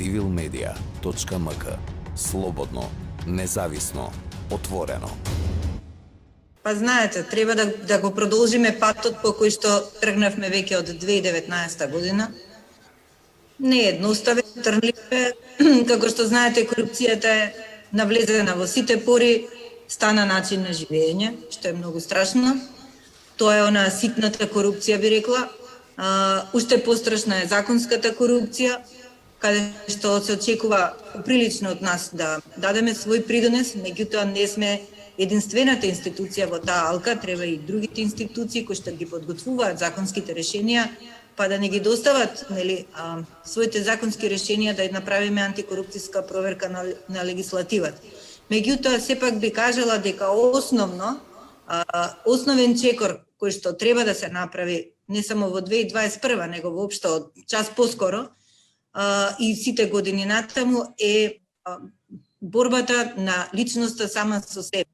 civilmedia.mk. Слободно, независно, отворено. Па знаете, треба да го продолжиме патот по кој што тргнавме веќе од 2019 година. Не е едноставен, трнлив е. Како што знаете, корупцијата е навлезена во сите пори, стана начин на живење, што е многу страшно. Тоа е она ситната корупција, би рекла. Уште пострашна е законската корупција, каде што се очекува прилично од нас да дадеме свој придонес, меѓутоа не сме единствената институција во таа алка, треба и другите институции кои што ги подготвуваат законските решенија, па да не ги достават, своите законски решенија да направиме антикорупцијска проверка на легислативата. Меѓутоа, сепак би кажала дека основен чекор кој што треба да се направи не само во 2021, него воопшто од час поскоро и сите години натаму е борбата на личноста сама со себе.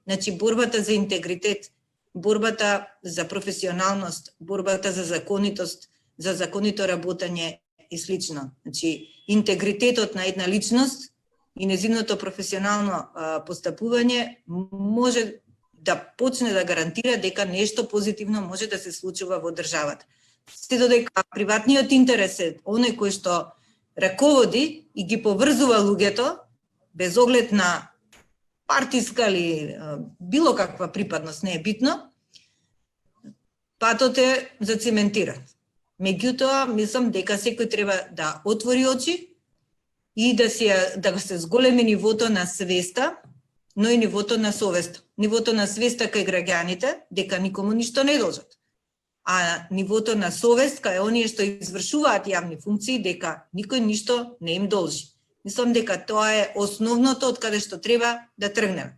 Значи, борбата за интегритет, борбата за професионалност, борбата за законитост, за законито работење и слично. Значи, интегритетот на една личност и незиното професионално постапување може да почне да гарантира дека нешто позитивно може да се случува во државата. Се додека приватниот интерес е оној кој што раководи и ги поврзува луѓето, без оглед на партиска или било каква припадност, не е битно, патот е зацементиран. Меѓутоа, мислам дека секој треба да отвори очи и да се зголеми нивото на свеста, но и нивото на совест. Нивото на свеста кај граѓаните, дека никому ништо не должат. А нивото на совест кај оние што извршуваат јавни функции, дека никој ништо не им должи. Мислам дека тоа е основното од каде што треба да тргнеме.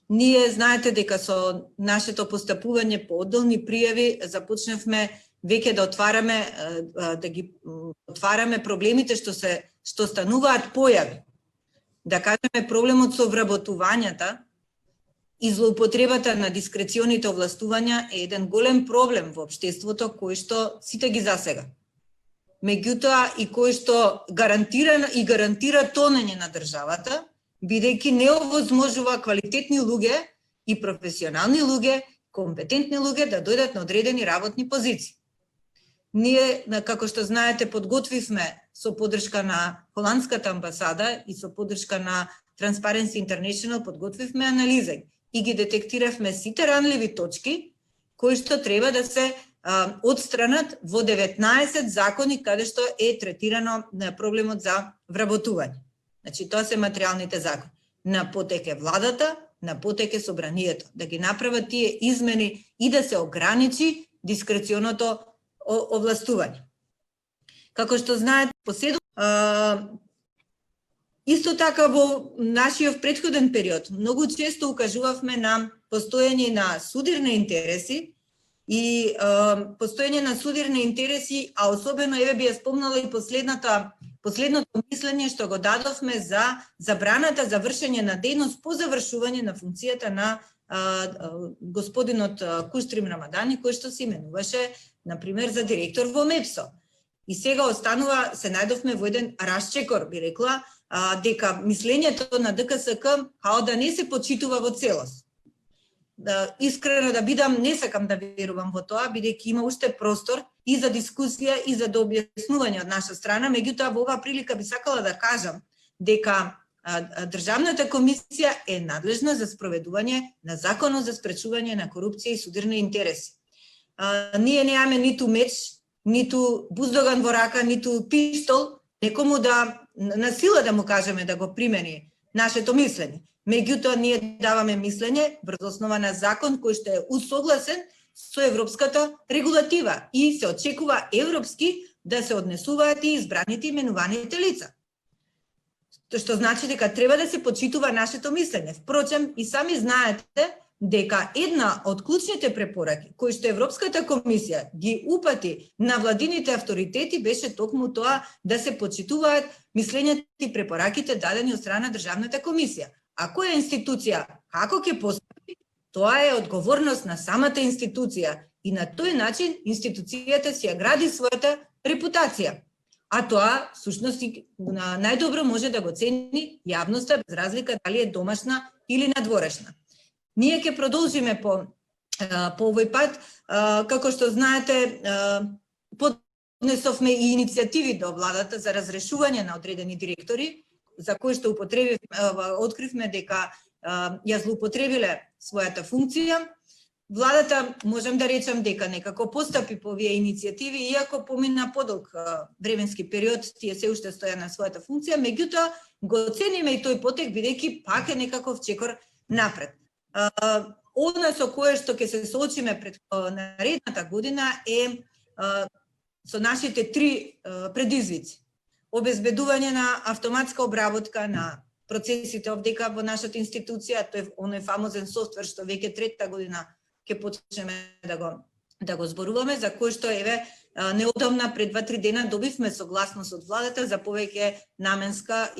Ние знаете дека со нашето постапување по одделни пријави започнавме веќе да отвараме проблемите што стануваат појави. Да кажеме, проблемот со вработувањата и злоупотребата на дискреционите овластувања е еден голем проблем во општеството кој што сите ги засега. Меѓутоа и кој што гарантира тонење на државата, бидејќи не овозможува квалитетни луѓе и професионални луѓе, компетентни луѓе да дојдат на одредени работни позиции. Ние, како што знаете, подготвивме со поддршка на холандската амбасада и со поддршка на Transparency International, подготвивме анализа и ги детектиравме сите ранливи точки кои што треба да се одстранат во 19 закони каде што е третирано проблемот за вработување. Значи, тоа се материјалните закони. На потек е владата, на потек е собранието. Да ги направат тие измени и да се ограничи дискреционото овластување. Како што знаете, исто така во нашиот претходен период многу често укажувавме на постоење на судирни интереси и постоење на судирни интереси, а особено би ја спомнала и последното мислење што го дадовме за забраната за вршење на дејност по завршување на функцијата на господинот Куштрим Рамадани, кој што се именуваше, например, за директор во МЕПСО. И сега се најдовме во еден расчекор, би рекла, дека мислењето на ДКСК као да не се почитува во целост. Искрено да бидам, не сакам да верувам во тоа, бидејќи има уште простор и за дискусија и за објаснување од наша страна, меѓутоа во оваа прилика би сакала да кажам дека Државната комисија е надлежна за спроведување на Законот за спречување на корупција и судирни интереси. Ние немаме ниту меч, ниту буздоган во рака, ниту пиштол, некому на сила да му кажеме да го примени нашето мислење. Меѓутоа, ние даваме мислење врз основа на закон кој што е усогласен со европската регулатива и се очекува европски да се однесуваат и избраните именуваните лица. Што значи дека треба да се почитува нашето мислење. Впрочем, и сами знаете дека една од клучните препораки кои што Европската комисија ги упати на владините авторитети беше токму тоа да се почитуваат мислењата и препораките дадени од страна на Државната комисија. А која институција како ќе постапи, тоа е одговорност на самата институција и на тој начин институцијата си ја гради својата репутација. А тоа, всушност, најдобро може да го цени јавноста, без разлика дали е домашна или надворешна. Ние ќе продолжиме по овој пат. Како што знаете, поднесовме и иницијативи до владата за разрешување на одредени директори, за кои што откривме дека ја злоупотребиле својата функција. Владата, можам да речам дека некако постапи по овие иницијативи, иако помина подолг временски период, тие се уште стоја на својата функција, меѓутоа го цениме и тој потек, бидејќи пак е некаков чекор напред. Она со кое што ќе се соочиме пред наредната година е со нашите 3 предизвици. Обезбедување на автоматска обработка на процесите овдека во нашата институција, тој оној фамозен софтвер што веќе 3-та година ќе почнеме да го зборуваме, за кој што неодамна пред 2-3 дена добивме согласност од владата за повеќе наменска,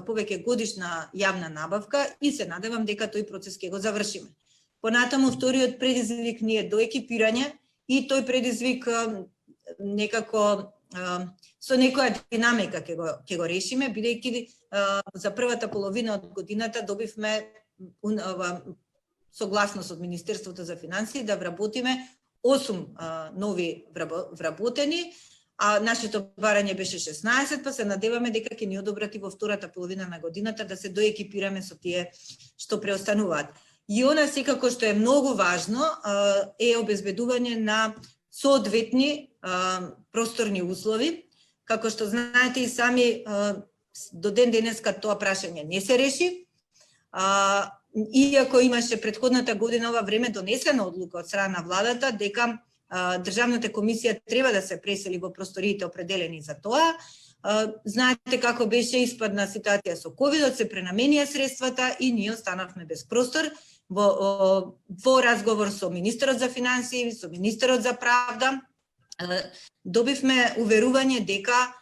повеќе годишна јавна набавка и се надевам дека тој процес ќе го завршиме. Понатаму вториот предизвик ни е доекипирање и тој предизвик некако со некоја динамика ќе го решиме, бидејќи за првата половина од годината добивме согласност од Министерството за финансии да вработиме 8 нови вработени, а нашето барање беше 16, па се надеваме дека ќе ни одобрат и во втората половина на годината да се доекипираме со тие што преостануваат. И она секако што е многу важно е обезбедување на соодветни просторни услови. Како што знаете и сами, до ден денеска тоа прашање не се реши. Иако имаше предходната година ова време донесена одлука од страна на владата дека Државната комисија треба да се пресели во просториите определени за тоа. Знаете како беше испадна ситуација со ковидот, се пренаменија средствата и ние останавме без простор. Во разговор со министерот за финансии, со министерот за правда, добивме уверување дека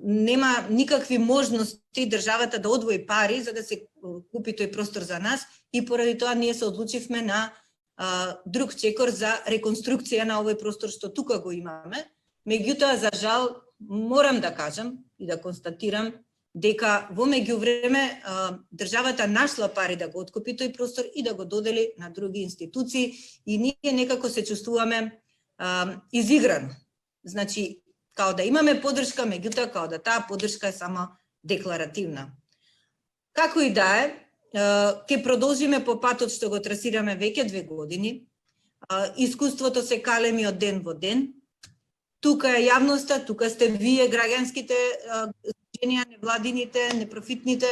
нема никакви можности државата да одвои пари за да се купи тој простор за нас и поради тоа ние се одлучивме на друг чекор за реконструкција на овој простор што тука го имаме. Меѓутоа, за жал, морам да кажам и да констатирам дека во меѓувреме државата нашла пари да го откупи тој простор и да го додели на други институции и ние некако се чувствуваме изиграно. Значи, као да имаме поддршка, меѓутоа као да таа поддршка е само декларативна. Како и да е, ќе продолжиме по патот што го трасираме веќе 2 години. Искуството се калеми од ден во ден. Тука е јавноста, тука сте вие, граѓанските движенија, невладините, непрофитните.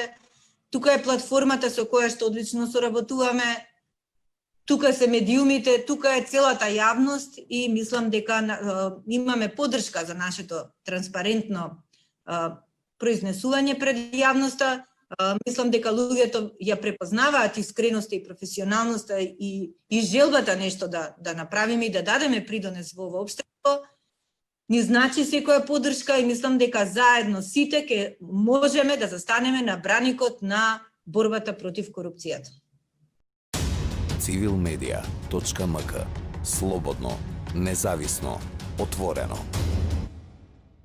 Тука е платформата со која што одлично соработуваме. Тука се медиумите, тука е целата јавност и мислам дека имаме поддршка за нашето транспарентно произнесување пред јавноста. Мислам дека луѓето ја препознаваат искреноста и професионалноста и желбата нешто да направиме и да дадеме придонес во општество. Ни значи секоја поддршка и мислам дека заедно сите ќе можеме да застанеме на браникот на борбата против корупцијата. Civilmedia.mk. Слободно, независно, отворено.